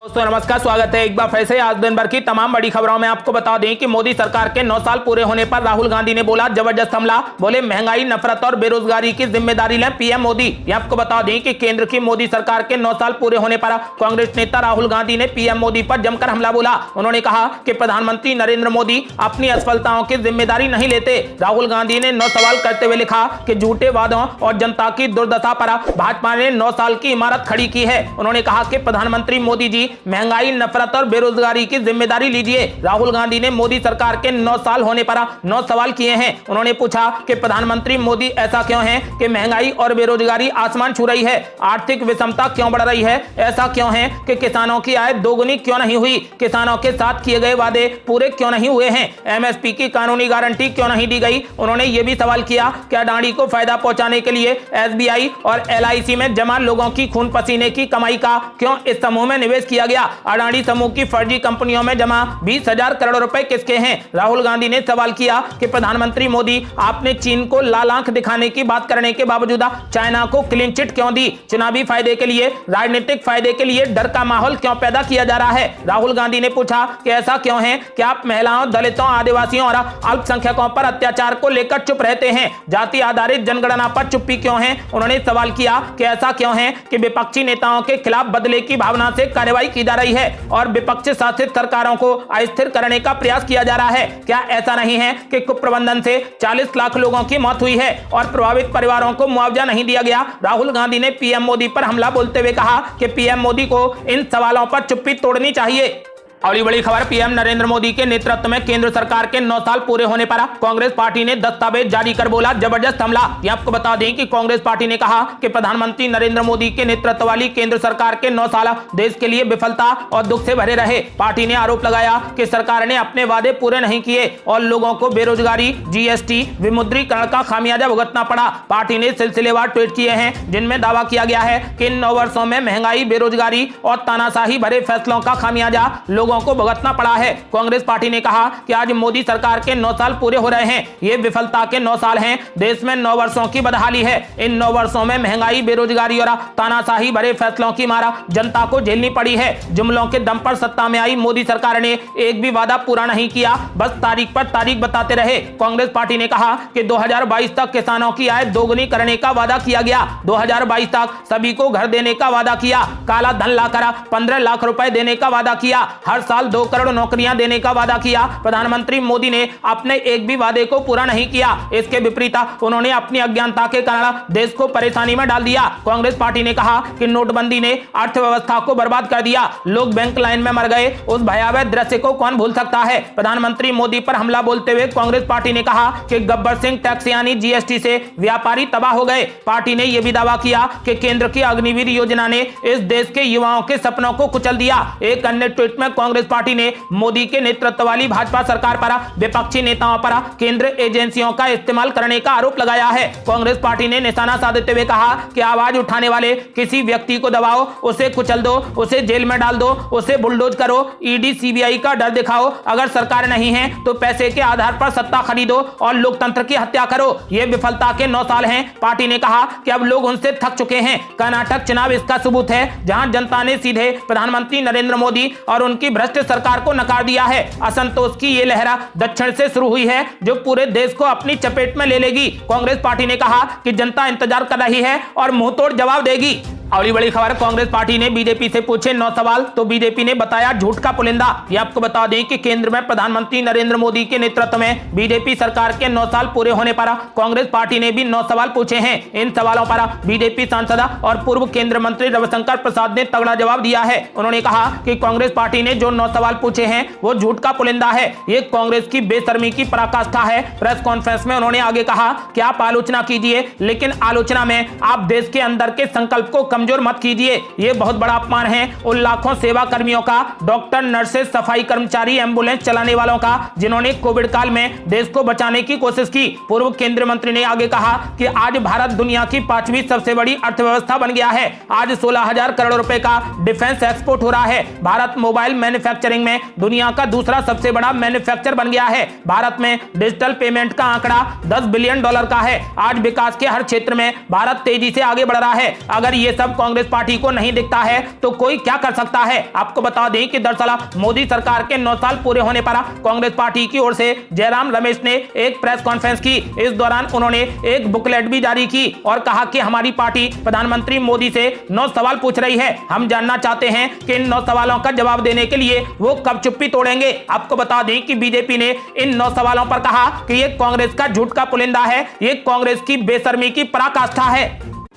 दोस्तों नमस्कार, स्वागत है एक बार फिर से। आज दिन भर की तमाम बड़ी खबरों में आपको बता दें कि मोदी सरकार के 9 साल पूरे होने पर राहुल गांधी ने बोला जबरदस्त हमला। बोले महंगाई, नफरत और बेरोजगारी की जिम्मेदारी लें पीएम मोदी। ये आपको बता दें कि केंद्र की मोदी सरकार के 9 साल पूरे होने पर कांग्रेस नेता राहुल गांधी ने पीएम मोदी पर जमकर हमला बोला। उन्होंने कहा कि प्रधानमंत्री नरेंद्र मोदी अपनी असफलताओं की जिम्मेदारी नहीं लेते। राहुल गांधी ने 9 सवाल करते हुए लिखा कि झूठे वादों और जनता की दुर्दशा पर भाजपा ने 9 साल की इमारत खड़ी की है। उन्होंने कहा कि प्रधानमंत्री मोदी जी महंगाई, नफरत और बेरोजगारी की जिम्मेदारी लीजिए। राहुल गांधी ने मोदी सरकार के 9 साल होने पर 9 सवाल किए हैं। उन्होंने पूछा कि प्रधानमंत्री मोदी ऐसा क्यों है कि महंगाई और बेरोजगारी आसमान छू रही है, आर्थिक विषमता क्यों बढ़ रही है, ऐसा क्यों है कि किसानों की आय दोगुनी क्यों नहीं हुई, किसानों के साथ किए गए वादे पूरे क्यों नहीं हुए हैं, एमएसपी की कानूनी गारंटी क्यों नहीं दी गई। उन्होंने ये भी सवाल किया कि अडानी को फायदा पहुंचाने के लिए एसबीआई और एलआईसी में जमा लोगों की खून पसीने की कमाई का क्यों इस समूह में निवेश किया गया। अडानी समूह की फर्जी कंपनियों में जमा 20,000 करोड़ रुपए किसके हैं। राहुल गांधी ने सवाल किया कि प्रधानमंत्री मोदी आपने चीन को लाल आंख दिखाने की बात करने के बावजूद चाइना को क्लीन चिट क्यों दी। चुनावी फायदे के लिए, राजनीतिक फायदे के लिए डर का माहौल क्यों पैदा किया जा रहा है। राहुल गांधी ने पूछा कि ऐसा क्यों है कि आप महिलाओं, दलितों, आदिवासियों और अल्पसंख्यकों पर अत्याचार को लेकर चुप रहते हैं, जाति आधारित जनगणना पर चुप्पी क्यों है। उन्होंने सवाल किया कि ऐसा क्यों है कि विपक्षी नेताओं के खिलाफ बदले की भावना से कार्रवाई की जा रही है और विपक्ष शासित सरकारों को अस्थिर करने का प्रयास किया जा रहा है। क्या ऐसा नहीं है कि कुप्रबंधन से 40 लाख लोगों की मौत हुई है और प्रभावित परिवारों को मुआवजा नहीं दिया गया। राहुल गांधी ने पीएम मोदी पर हमला बोलते हुए कहा कि पीएम मोदी को इन सवालों पर चुप्पी तोड़नी चाहिए। अगली बड़ी खबर, पीएम नरेंद्र मोदी के नेतृत्व में केंद्र सरकार के 9 साल पूरे होने पर कांग्रेस पार्टी ने दस्तावेज जारी कर बोला जबरदस्त हमला। यह आपको बता दें कि कांग्रेस पार्टी ने कहा कि प्रधानमंत्री नरेंद्र मोदी के नेतृत्व वाली केंद्र सरकार के 9 साल देश के लिए विफलता और दुख से भरे रहे। पार्टी ने आरोप लगाया कि सरकार ने अपने वादे पूरे नहीं किए और लोगों को बेरोजगारी, जीएसटी, विमुद्रीकरण का खामियाजा भुगतना पड़ा। पार्टी ने सिलसिलेवार ट्वीट किए हैं जिनमें दावा किया गया है कि इन 9 वर्षों में महंगाई, बेरोजगारी और तानाशाही भरे फैसलों का खामियाजा लोगों को भुगतना पड़ा है। कांग्रेस पार्टी ने कहा कि आज मोदी सरकार के 9 साल पूरे हो रहे हैं। ये विफलता के 9 साल हैं। देश में 9 वर्षों की बदहाली है। इन 9 वर्षों में महंगाई, बेरोजगारी और तानाशाही भरे फैसलों की मारा जनता को झेलनी पड़ी है। जुमलों के दम पर सत्ता में आई मोदी सरकार ने एक भी वादा पूरा नहीं किया, बस तारीख पर तारीख बताते रहे। कांग्रेस पार्टी ने कहा कि 2022 तक किसानों की आय दोगुनी करने का वादा किया गया। 2022 तक सभी को घर देने का वादा किया। काला धन लाकर 15 लाख रुपए देने का वादा किया। हर साल 2 करोड़ नौकरियां देने का वादा किया। प्रधानमंत्री मोदी ने अपने एक भी वादे को पूरा नहीं किया। इसके विपरीत उन्होंने अपनी अज्ञानता के कारण देश को परेशानी में डाल दिया। कांग्रेस पार्टी ने कहा कि नोटबंदी ने अर्थव्यवस्था को बर्बाद कर दिया, लोग बैंक लाइन में मर गए। उस भयावह दृश्य को कौन भूल सकता है। प्रधानमंत्री मोदी पर हमला बोलते हुए कांग्रेस पार्टी ने कहा कि गब्बर सिंह टैक्स यानी जीएसटी से व्यापारी तबाह हो गए। पार्टी ने यह भी दावा किया कि केंद्र की अग्निवीर योजना ने इस देश के युवाओं के सपनों को कुचल दिया। एक अन्य ट्वीट में कांग्रेस पार्टी ने मोदी के नेतृत्व वाली भाजपा सरकार पर विपक्षी नेताओं पर केंद्र एजेंसियों का इस्तेमाल करने का आरोप लगाया है। कांग्रेस पार्टी ने निशाना साधते हुए कहा कि आवाज उठाने वाले किसी व्यक्ति को दबाओ, उसे कुचल दो, उसे जेल में डाल दो, उसे बुलडोज करो, ईडी सीबीआई का डर दिखाओ। अगर सरकार नहीं है तो पैसे के आधार पर सत्ता खरीदो और लोकतंत्र की हत्या करो। ये विफलता के 9 साल हैं। पार्टी ने कहा कि अब लोग उनसे थक चुके हैं। कर्नाटक चुनाव इसका सबूत है, जहां जनता ने सीधे प्रधानमंत्री नरेंद्र मोदी और उनकी भ्रष्ट सरकार को नकार दिया है। असंतोष की ये लहर दक्षिण से शुरू हुई है जो पूरे देश को अपनी चपेट में ले लेगी। कांग्रेस पार्टी ने कहा कि जनता इंतजार कर रही है और मुंहतोड़ जवाब देगी। अगली बड़ी खबर, कांग्रेस पार्टी ने बीजेपी से पूछे 9 सवाल तो बीजेपी ने बताया झूठ का पुलिंदा। ये आपको बता दें कि केंद्र में प्रधानमंत्री नरेंद्र मोदी के नेतृत्व में बीजेपी सरकार के 9 साल पूरे होने पर कांग्रेस पार्टी ने भी 9 सवाल पूछे हैं। इन सवालों पर बीजेपी सांसद और पूर्व केंद्रीय मंत्री रविशंकर प्रसाद ने तगड़ा जवाब दिया है। उन्होंने कहा कि कांग्रेस पार्टी ने जो 9 सवाल पूछे हैं वो झूठ का पुलिंदा है। ये कांग्रेस की बेशर्मी की पराकाष्ठा है। प्रेस कॉन्फ्रेंस में उन्होंने आगे कहा कि आप आलोचना कीजिए, लेकिन आलोचना में आप देश के अंदर के संकल्प को कमजोर मत कीजिए। ये बहुत बड़ा अपमान है उन लाखों सेवा कर्मियों का, डॉक्टर, नर्सेज, सफाई कर्मचारी, एम्बुलेंस चलाने वालों का, जिन्होंने कोविड काल में देश को बचाने की कोशिश की। पूर्व केंद्रीय मंत्री ने आगे कहा कि आज भारत दुनिया की 5वीं सबसे बड़ी अर्थव्यवस्था बन गया है। आज 16,000 करोड़ रुपए का डिफेंस एक्सपोर्ट हो रहा है। भारत मोबाइल मैन्युफैक्चरिंग में दुनिया का दूसरा सबसे बड़ा मैन्युफैक्चर बन गया है। भारत में डिजिटल पेमेंट का आंकड़ा $10 बिलियन का है। आज विकास के हर क्षेत्र में भारत तेजी से आगे बढ़ रहा है। अगर ये सब सब कांग्रेस पार्टी को नहीं दिखता है तो कोई क्या कर सकता है। आपको बता दें कि दरअसल मोदी सरकार के 9 साल पूरे होने पर कांग्रेस पार्टी की ओर से जयराम रमेश ने एक प्रेस कॉन्फ्रेंस की। इस दौरान उन्होंने एक बुकलेट भी जारी की और कहा कि हमारी पार्टी प्रधानमंत्री मोदी से 9 सवाल पूछ रही है। हम जानना चाहते हैं कि इन 9 सवालों का जवाब देने के लिए वो कब चुप्पी तोड़ेंगे। आपको बता दें कि बीजेपी ने इन 9 सवालों पर कहा कि ये कांग्रेस का झूठ का पुलिंदा है, ये कांग्रेस की बेशर्मी की पराकाष्ठा है।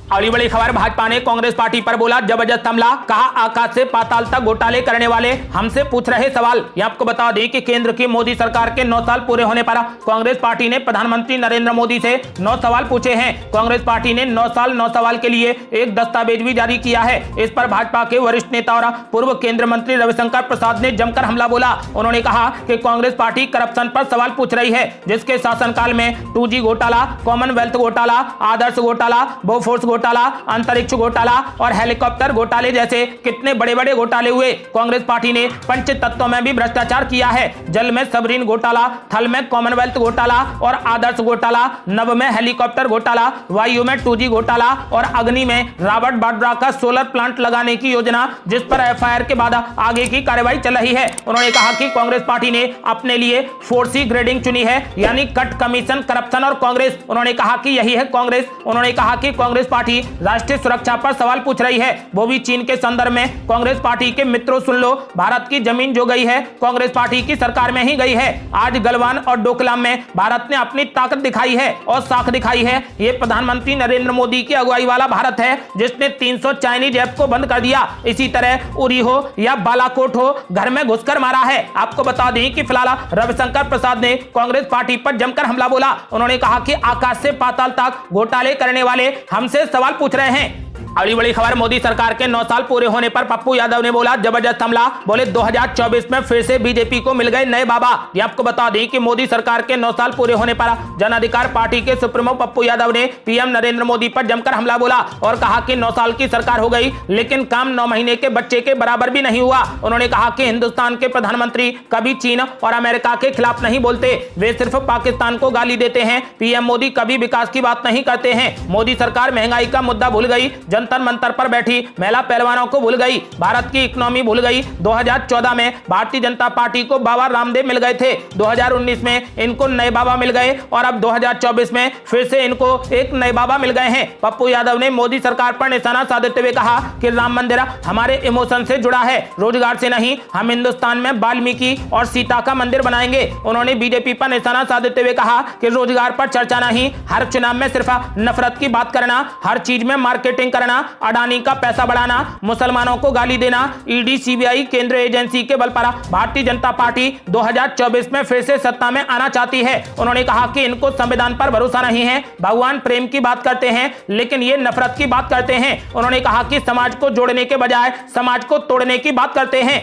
अगली बड़ी खबर, भाजपा ने कांग्रेस पार्टी पर बोला जबरदस्त हमला, कहा आकाश से पाताल तक घोटाले करने वाले हमसे पूछ रहे सवाल। ये आपको बता दें कि केंद्र की मोदी सरकार के 9 साल पूरे होने पर कांग्रेस पार्टी ने प्रधानमंत्री नरेंद्र मोदी से 9 सवाल पूछे हैं। कांग्रेस पार्टी ने 9 साल 9 सवाल के लिए एक दस्तावेज भी जारी किया है। इस पर भाजपा के वरिष्ठ नेता और पूर्व केंद्रीय मंत्री रविशंकर प्रसाद ने जमकर हमला बोला। उन्होंने कहा कि कांग्रेस पार्टी करप्शन पर सवाल पूछ रही है, जिसके शासनकाल में 2G घोटाला, कॉमनवेल्थ घोटाला, आदर्श घोटाला, बोफोर्स घोटाला, अंतरिक्ष घोटाला और हेलीकॉप्टर घोटाले जैसे कितने बड़े बड़े घोटाले हुए। कांग्रेस पार्टी ने पंच तत्वों में भी भ्रष्टाचार किया है। जल में सबरीन घोटाला, थल में कॉमनवेल्थ घोटाला और आदर्श घोटाला, नभ में हेलीकॉप्टर घोटाला, वायु में 2G घोटाला और अग्नि में रॉबर्ट वाड्रा का सोलर प्लांट लगाने की योजना, जिस पर FIR के बाद आगे की कार्रवाई चल रही है। उन्होंने कहा कि कांग्रेस पार्टी ने अपने लिए 4C ग्रेडिंग चुनी है, यानी कट, कमीशन, करप्शन और कांग्रेस। उन्होंने कहा कि यही है कांग्रेस। उन्होंने कहा कि कांग्रेस पार्टी राष्ट्रीय सुरक्षा पर सवाल पूछ रही है, वो भी चीन के संदर्भ में। कांग्रेस पार्टी के मित्रों सुन लो, भारत की जमीन जो गई है कांग्रेस पार्टी की सरकार में ही गई है। आज गलवान और डोकलाम में भारत ने अपनी ताकत दिखाई है और साख दिखाई है। ये प्रधानमंत्री नरेंद्र मोदी की अगुवाई वाला भारत है जिसने 300 चाइनीज ऐप को बंद कर दिया। इसी तरह उरी हो या बालाकोट हो, घर में घुसकर मारा है। आपको बता दें कि फिलहाल रविशंकर प्रसाद ने कांग्रेस पार्टी पर जमकर हमला बोला। उन्होंने कहा कि आकाश से पाताल तक घोटाले करने वाले हमसे सवाल पूछ रहे हैं। अगली बड़ी खबर, मोदी सरकार के 9 साल पूरे होने पर पप्पू यादव ने बोला जबरदस्त हमला, बोले 2024 में फिर से बीजेपी को मिल गए नए बाबा। ये आपको बता दें कि मोदी सरकार के 9 साल पूरे होने पर जन अधिकार पार्टी के सुप्रीमो पप्पू यादव ने पीएम नरेंद्र मोदी पर जमकर हमला बोला और कहा कि 9 साल की सरकार हो गई लेकिन काम 9 महीने के बच्चे के बराबर भी नहीं हुआ। उन्होंने कहा कि हिंदुस्तान के प्रधानमंत्री कभी चीन और अमेरिका के खिलाफ नहीं बोलते, वे सिर्फ पाकिस्तान को गाली देते हैं। पीएम मोदी कभी विकास की बात नहीं करते हैं। मोदी सरकार महंगाई का मुद्दा भूल गई, जंतर मंतर पर बैठी महिला पहलवानों को भूल गई, भारत की इकोनॉमी भूल गई। 2014 में भारतीय जनता पार्टी को बाबा रामदेव मिल गए थे, 2019 में इनको नए बाबा मिल गए और अब 2024 में फिर से इनको एक नए बाबा मिल गए हैं। पप्पू यादव ने मोदी सरकार पर निशाना साधते हुए कहा कि राम मंदिर हमारे इमोशन से जुड़ा है, रोजगार से नहीं। हम हिंदुस्तान में वाल्मीकि और सीता का मंदिर बनाएंगे। उन्होंने बीजेपी पर निशाना साधते हुए कहा कि रोजगार पर चर्चा नहीं, हर चुनाव में सिर्फ नफरत की बात करना, हर चीज में मार्केटिंग करना, अडानी का पैसा बढ़ाना, मुसलमानों को गाली देना। ईडी, सीबीआई, केंद्रीय एजेंसी के बल पर भारतीय जनता पार्टी 2024 में फिर से सत्ता में आना चाहती है। उन्होंने कहा कि इनको संविधान पर भरोसा नहीं है, भगवान प्रेम की बात करते हैं लेकिन ये नफरत की बात करते हैं। उन्होंने कहा कि समाज को जोड़ने के बजाय समाज को तोड़ने की बात करते हैं।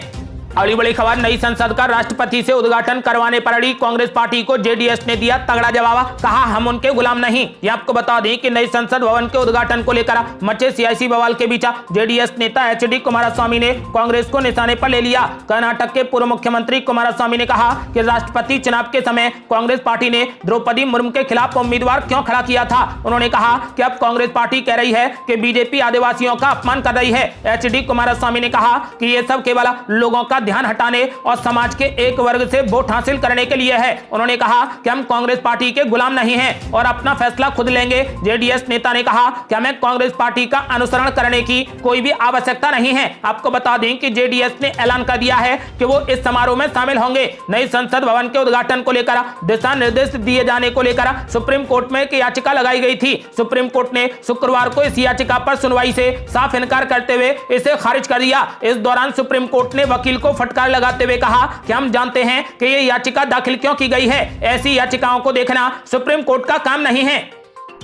अगली बड़ी खबर, नई संसद का राष्ट्रपति से उद्घाटन करवाने पर अड़ी कांग्रेस पार्टी को जेडीएस ने दिया तगड़ा जवाब, कहा हम उनके गुलाम नहीं। ये आपको बता दें कि नई संसद भवन के उद्घाटन को लेकर मचे सियासी बवाल के बीच जेडीएस नेता HD कुमारस्वामी ने कांग्रेस को निशाने पर ले लिया। कर्नाटक के पूर्व मुख्यमंत्री कुमारस्वामी ने कहा कि राष्ट्रपति चुनाव के समय कांग्रेस पार्टी ने द्रौपदी मुर्मू के खिलाफ उम्मीदवार क्यों खड़ा किया था। उन्होंने कहा कि अब कांग्रेस पार्टी कह रही है कि बीजेपी आदिवासियों का अपमान कर रही है। HD कुमारस्वामी ने कहा कि ये सब केवल लोगों का ध्यान हटाने और समाज के एक वर्ग से वोट हासिल करने के लिए है। उन्होंने कहा कि हम कांग्रेस पार्टी के गुलाम नहीं हैं और अपना फैसला खुद लेंगे। जेडीएस नेता ने कहा कि हमें कांग्रेस पार्टी का अनुसरण करने की कोई भी आवश्यकता नहीं है। आपको बता दें कि जेडीएस ने ऐलान कर दिया है कि वो इस समारोह में शामिल होंगे। नई संसद भवन के उद्घाटन को लेकर दिशा निर्देश दिए जाने को लेकर सुप्रीम कोर्ट में एक याचिका लगाई गई थी। सुप्रीम कोर्ट ने शुक्रवार को इस याचिका पर सुनवाई से साफ इनकार करते हुए इसे खारिज कर दिया। इस दौरान सुप्रीम कोर्ट ने वकील को फटकार लगाते हुए कहा कि हम जानते हैं कि यह याचिका दाखिल क्यों की गई है, ऐसी याचिकाओं को देखना सुप्रीम कोर्ट का काम नहीं है।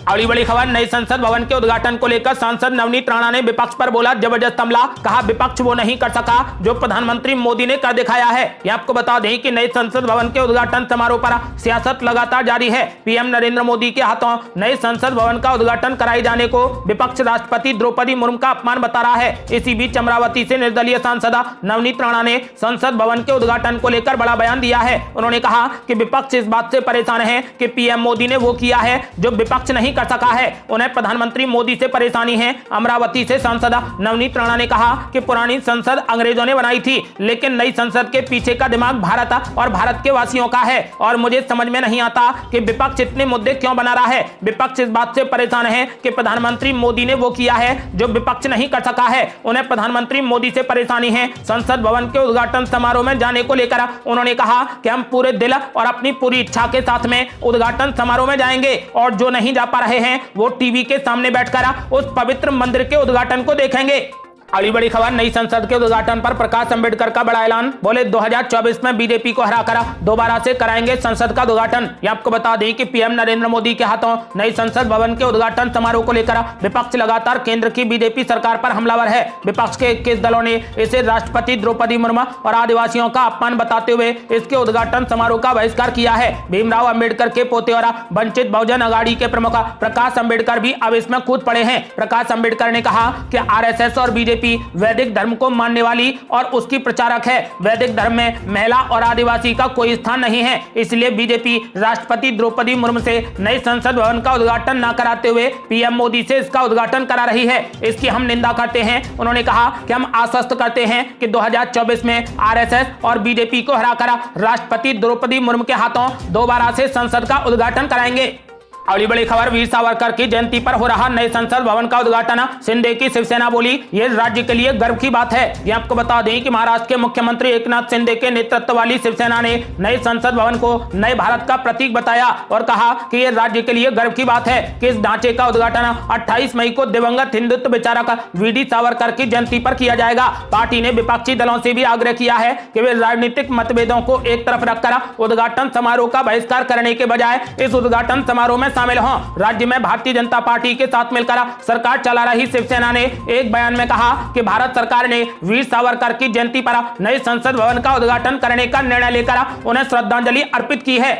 अगली बड़ी खबर, नई संसद भवन के उद्घाटन को लेकर सांसद नवनीत राणा ने विपक्ष पर बोला जबरदस्त हमला, कहा विपक्ष वो नहीं कर सका जो प्रधानमंत्री मोदी ने कर दिखाया है। ये आपको बता दें कि नई संसद भवन के उद्घाटन समारोह पर सियासत लगातार जारी है। पीएम नरेंद्र मोदी के हाथों नए संसद भवन का उद्घाटन कराए जाने को विपक्ष राष्ट्रपति द्रौपदी मुर्मू का अपमान बता रहा है। इसी बीच अमरावती से निर्दलीय सांसद नवनीत राणा ने संसद भवन के उद्घाटन को लेकर बड़ा बयान दिया है। उन्होंने कहा कि विपक्ष इस बात से परेशान है कि पीएम मोदी ने वो किया है जो विपक्ष नहीं कर सका है। उन्हें प्रधानमंत्री मोदी से परेशानी है। अमरावती से सांसद नवनीत राणा ने कहा कि पुरानी संसद अंग्रेजों ने बनाई थी, लेकिन नई संसद के पीछे का दिमाग भारत और भारत के वासियों का है और मुझे समझ में नहीं आता कि विपक्ष इतने मुद्दे क्यों बना रहा है। विपक्ष इस बात से परेशान है कि प्रधानमंत्री मोदी ने वो किया है जो विपक्ष नहीं कर सका है। उन्हें प्रधानमंत्री मोदी से परेशानी है। संसद भवन के उद्घाटन समारोह में जाने को लेकर उन्होंने कहा कि हम पूरे दिल और अपनी पूरी इच्छा के साथ में उद्घाटन समारोह में जाएंगे और जो नहीं जा पा रहे हैं वो टीवी के सामने बैठकर उस पवित्र मंदिर के उद्घाटन को देखेंगे। अगली बड़ी खबर, नई संसद के उद्घाटन पर प्रकाश अंबेडकर का बड़ा ऐलान। बोले 2024 में बीजेपी को हराकर दोबारा से कराएंगे संसद का उद्घाटन। ये आपको बता दें कि पीएम नरेंद्र मोदी के हाथों नई संसद भवन के उद्घाटन समारोह को लेकर विपक्ष लगातार केंद्र की बीजेपी सरकार पर हमलावर है। विपक्ष के 21 दलों ने इसे राष्ट्रपति द्रौपदी मुर्मू और आदिवासियों का अपमान बताते हुए इसके उद्घाटन समारोह का बहिष्कार किया है। भीमराव अंबेडकर के पोते और वंचित बहुजन अघाड़ी के प्रमुख प्रकाश अंबेडकर भी अब इसमें कूद पड़े हैं। प्रकाश अंबेडकर ने कहा कि आरएसएस और बीजेपी वैदिक धर्म को मानने वाली और उसकी प्रचारक है। वैदिक धर्म में महिला और आदिवासी का कोई स्थान नहीं है, इसलिए बीजेपी राष्ट्रपति द्रौपदी मुर्मू से नई संसद भवन का उद्घाटन न कराते हुए पीएम मोदी से इसका उद्घाटन करा रही है। इसकी हम निंदा करते हैं। उन्होंने कहा कि हम आश्वस्त करते हैं कि 2024 में आरएसएस और बीजेपी को हराकर राष्ट्रपति द्रौपदी मुर्मू के हाथों दोबारा से संसद का उद्घाटन कराएंगे। अगली बड़ी खबर, वीर सावरकर की जयंती पर हो रहा नए संसद भवन का उद्घाटन। शिंदे की शिवसेना बोली ये राज्य के लिए गर्व की बात है। ये आपको बता दें कि महाराष्ट्र के मुख्यमंत्री एकनाथ शिंदे के नेतृत्व वाली शिवसेना ने नए संसद भवन को नए भारत का प्रतीक बताया और कहा कि ये राज्य के लिए गर्व की बात है कि इस ढांचे का उद्घाटन 28 मई को दिवंगत हिंदुत्व विचारक वीर सावरकर की जयंती पर किया जाएगा। पार्टी ने विपक्षी दलों से भी आग्रह किया है कि वे राजनीतिक मतभेदों को एक तरफ रखकर उद्घाटन समारोह का बहिष्कार करने के बजाय इस उद्घाटन समारोह में शामिल हों। राज्य में भारतीय जनता पार्टी के साथ मिलकर सरकार चला रही शिवसेना ने एक बयान में कहा कि भारत सरकार ने वीर सावरकर की जयंती पर नए संसद भवन का उद्घाटन करने का निर्णय लेकर उन्हें श्रद्धांजलि अर्पित की है।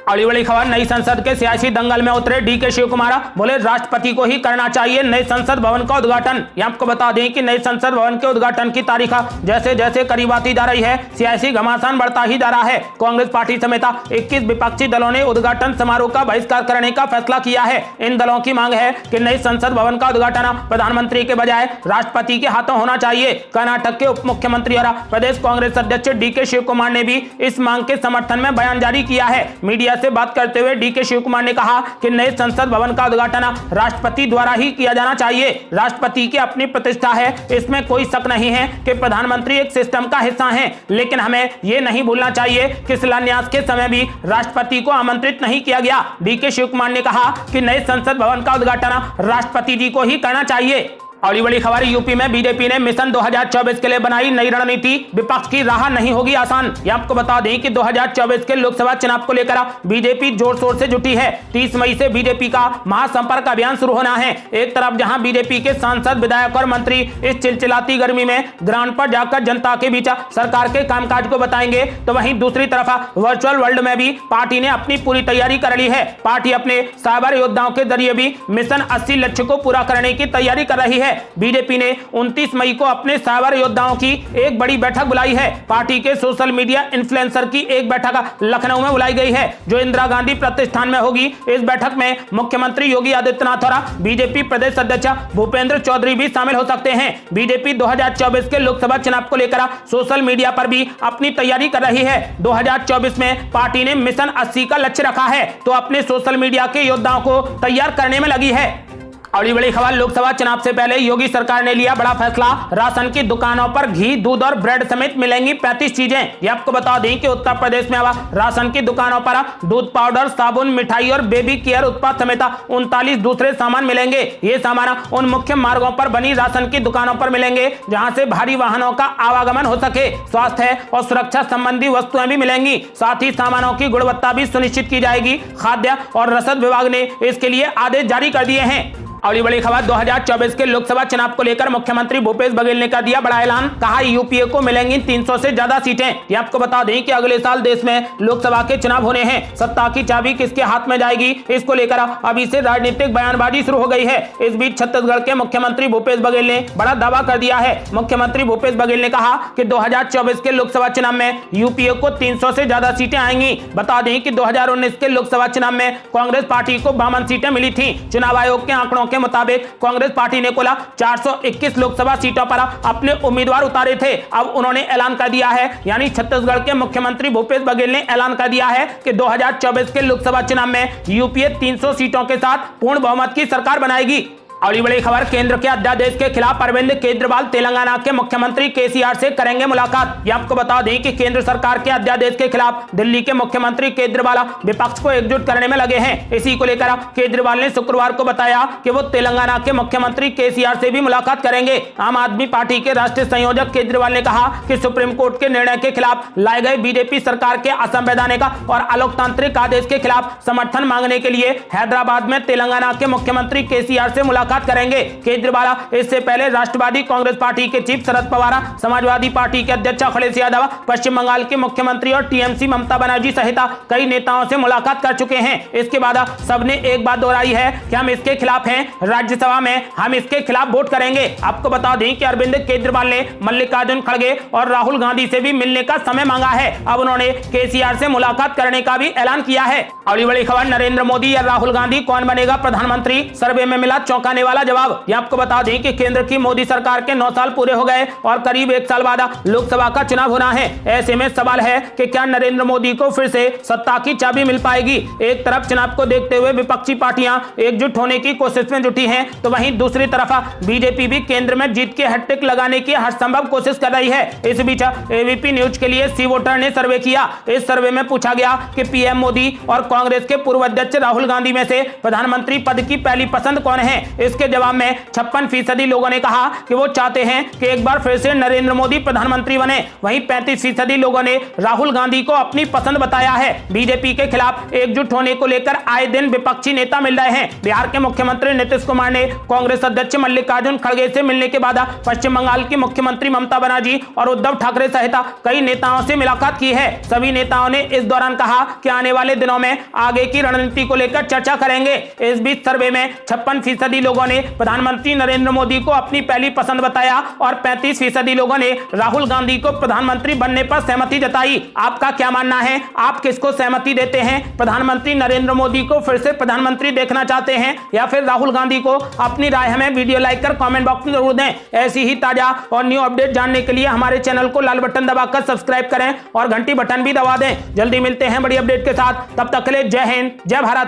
अगली बड़ी खबर, नई संसद के सियासी दंगल में उतरे डीके शिव कुमार। बोले राष्ट्रपति को ही करना चाहिए नए संसद भवन का उद्घाटन। ये आपको बता दें कि नए संसद भवन के उद्घाटन की तारीख जैसे जैसे करीब आती जा रही है सियासी घमासान बढ़ता ही जा रहा है। कांग्रेस पार्टी समेत 21 विपक्षी दलों ने उद्घाटन समारोह का बहिष्कार करने का फैसला किया है। इन दलों की मांग है कि नई संसद भवन का उद्घाटन प्रधानमंत्री के बजाय राष्ट्रपति के हाथों होना चाहिए। कर्नाटक के उप मुख्यमंत्री और प्रदेश कांग्रेस अध्यक्ष डीके शिव कुमार ने भी इस मांग के समर्थन में बयान जारी किया है। मीडिया से बात करते हुए डीके शिव कुमार ने कहा कि नए संसद भवन का उद्घाटन राष्ट्रपति द्वारा ही किया जाना चाहिए। राष्ट्रपति की अपनी प्रतिष्ठा है, इसमें कोई शक नहीं है कि प्रधानमंत्री एक सिस्टम का हिस्सा हैं, लेकिन हमें यह नहीं भूलना चाहिए कि शिलान्यास के समय भी राष्ट्रपति को आमंत्रित नहीं किया गया। डीके शिव कुमार ने कहा कि नए संसद भवन का उद्घाटन राष्ट्रपति जी को ही करना चाहिए। अगली बड़ी खबर, यूपी में बीजेपी ने मिशन 2024 के लिए बनाई नई रणनीति। विपक्ष की राह नहीं होगी आसान। ये आपको बता दें कि 2024 के लोकसभा चुनाव को लेकर बीजेपी जोर शोर से जुटी है। 30 मई से बीजेपी का महासंपर्क अभियान शुरू होना है। एक तरफ जहां बीजेपी के सांसद, विधायक और मंत्री इस चिलचिलाती गर्मी में ग्राउंड पर जाकर जनता के बीच सरकार के कामकाज को बताएंगे, तो वहीं दूसरी तरफ वर्चुअल वर्ल्ड में भी पार्टी ने अपनी पूरी तैयारी कर ली है। पार्टी अपने साइबर योद्धाओं के जरिए भी मिशन 80 लक्ष्य को पूरा करने की तैयारी कर रही है। बीजेपी ने 29 मई को अपने साइबर योद्धाओं की एक बड़ी बैठक बुलाई है। पार्टी के सोशल मीडिया इन्फ्लुएंसर की एक बैठक लखनऊ में बुलाई गई है, जो इंदिरा गांधी प्रतिष्ठान में होगी। इस बैठक में मुख्यमंत्री योगी आदित्यनाथ और बीजेपी प्रदेश अध्यक्ष भूपेंद्र चौधरी भी शामिल हो सकते हैं। बीजेपी 2024 के लोकसभा चुनाव को लेकर सोशल मीडिया पर भी अपनी तैयारी कर रही है। 2024 में पार्टी ने मिशन 80 का लक्ष्य रखा है, तो अपने सोशल मीडिया के योद्धाओं को तैयार करने में लगी है। अगली बड़ी खबर, लोकसभा चुनाव से पहले योगी सरकार ने लिया बड़ा फैसला। राशन की दुकानों पर घी, दूध और ब्रेड समेत मिलेंगी 35 चीजें। ये आपको बता दें कि उत्तर प्रदेश में अब राशन की दुकानों पर दूध पाउडर, साबुन, मिठाई और बेबी केयर उत्पाद समेत 39 दूसरे सामान मिलेंगे। ये सामान उन मुख्य मार्गों पर बनी राशन की दुकानों पर मिलेंगे जहां से भारी वाहनों का आवागमन हो सके। स्वास्थ्य और सुरक्षा संबंधी वस्तुएं भी मिलेंगी। साथ ही सामानों की गुणवत्ता भी सुनिश्चित की जाएगी। खाद्य और रसद विभाग ने इसके लिए आदेश जारी कर दिए हैं। अगली बड़ी खबर 2024 के लोकसभा चुनाव को लेकर मुख्यमंत्री भूपेश बघेल ने कर दिया बड़ा ऐलान। कहा यूपीए को मिलेंगी 300 से ज्यादा सीटें। ये आपको बता दें कि अगले साल देश में लोकसभा के चुनाव होने हैं। सत्ता की चाबी किसके हाथ में जाएगी, इसको लेकर अभी से राजनीतिक बयानबाजी शुरू हो गई है। इस बीच छत्तीसगढ़ के मुख्यमंत्री भूपेश बघेल ने बड़ा दावा कर दिया है। मुख्यमंत्री भूपेश बघेल ने कहा कि 2024 के लोकसभा चुनाव में यूपीए को 300 से ज्यादा सीटें आएंगी। बता दें कि 2019 के लोकसभा चुनाव में कांग्रेस पार्टी को 52 सीटें मिली थी। चुनाव आयोग के आंकड़ों के मुताबिक कांग्रेस पार्टी ने कुल 421 लोकसभा सीटों पर अपने उम्मीदवार उतारे थे। अब उन्होंने ऐलान कर दिया है, यानी छत्तीसगढ़ के मुख्यमंत्री भूपेश बघेल ने ऐलान कर दिया है कि 2024 के लोकसभा चुनाव में यूपीए 300 सीटों के साथ पूर्ण बहुमत की सरकार बनाएगी। अगली बड़ी खबर केंद्र के अध्यादेश के खिलाफ अरविंद केजरीवाल तेलंगाना के मुख्यमंत्री केसीआर से करेंगे मुलाकात। ये आपको बता दें कि केंद्र सरकार के अध्यादेश के खिलाफ दिल्ली के मुख्यमंत्री केजरीवाल विपक्ष को एकजुट करने में लगे हैं। इसी को लेकर केजरीवाल ने शुक्रवार को बताया कि वो तेलंगाना के मुख्यमंत्री केसीआर से भी मुलाकात करेंगे। आम आदमी पार्टी के राष्ट्रीय संयोजक केजरीवाल ने कहा कि सुप्रीम कोर्ट के निर्णय के खिलाफ लाए गए बीजेपी सरकार के असंवैधानिक और अलोकतांत्रिक आदेश के खिलाफ समर्थन मांगने के लिए हैदराबाद में तेलंगाना के मुख्यमंत्री केसीआर से मुलाकात करेंगे। केजरीवाल इससे पहले राष्ट्रवादी कांग्रेस पार्टी के चीफ शरद पवार, समाजवादी पार्टी के अध्यक्ष अखिलेश यादव, पश्चिम बंगाल के मुख्यमंत्री और टीएमसी ममता बनर्जी सहित कई नेताओं से मुलाकात कर चुके हैं। इसके बाद सबने एक बात दोहराई है कि हम इसके खिलाफ हैं, राज्यसभा में हम इसके खिलाफ वोट करेंगे। आपको बता दें कि अरविंद केजरीवाल ने मल्लिकार्जुन खड़गे और राहुल गांधी से भी मिलने का समय मांगा है। अब उन्होंने केसीआर से मुलाकात करने का भी ऐलान किया है। अगली बड़ी खबर नरेंद्र मोदी या राहुल गांधी कौन बनेगा प्रधानमंत्री, सर्वे में मिला चौंकाने वाला जवाब। ये आपको बता दें कि केंद्र की मोदी सरकार के 9 साल पूरे हो गए और करीब 1 साल बाद लोकसभा का चुनाव होना है। ऐसे में सवाल है कि क्या नरेंद्र मोदी को फिर से सत्ता की चाबी मिल पाएगी। एक तरफ चुनाव को देखते हुए विपक्षी पार्टियां एकजुट होने की कोशिश में जुटी हैं, तो वहीं दूसरी तरफ बीजेपी भी केंद्र में जीत के हैट्रिक लगाने की हर संभव कोशिश कर रही है। इस बीच एबीपी न्यूज के लिए सी वोटर ने सर्वे किया। इस सर्वे में पूछा गया कि पीएम मोदी और कांग्रेस के पूर्व अध्यक्ष राहुल गांधी में से प्रधानमंत्री पद की पहली पसंद कौन है। इसके जवाब में 56% लोगों ने कहा कि वो चाहते हैं कि एक बार फिर से नरेंद्र मोदी प्रधानमंत्री बने। वहीं 35% लोगों ने राहुल गांधी को अपनी पसंद बताया है। बीजेपी के खिलाफ एकजुट होने को लेकर आए दिन विपक्षी नेता मिल रहे हैं। बिहार के मुख्यमंत्री नीतीश कुमार ने कांग्रेस अध्यक्ष मल्लिकार्जुन खड़गे से मिलने के बाद पश्चिम बंगाल की मुख्यमंत्री ममता बनर्जी और उद्धव ठाकरे सहित कई नेताओं से मुलाकात की है। सभी नेताओं ने इस दौरान कहा कि आने वाले दिनों में आगे की रणनीति को लेकर चर्चा करेंगे। इस बीच सर्वे में 56% लोगों ने प्रधानमंत्री नरेंद्र मोदी को अपनी पहली पसंद बताया और 35% लोगों ने राहुल गांधी को प्रधानमंत्री बनने पर सहमति जताई। आपका क्या मानना है, आप किसको सहमति देते हैं? प्रधानमंत्री नरेंद्र मोदी को फिर से प्रधानमंत्री देखना चाहते हैं या फिर राहुल गांधी को? अपनी राय हमें वीडियो लाइक कर कमेंट बॉक्स में जरूर दें। ऐसी ही ताजा और न्यू अपडेट जानने के लिए हमारे चैनल को लाल बटन दबाकर सब्सक्राइब करें और घंटी बटन भी दबा दें। जल्दी मिलते हैं बड़ी अपडेट के साथ, तब तक के लिए जय हिंद, जय भारत।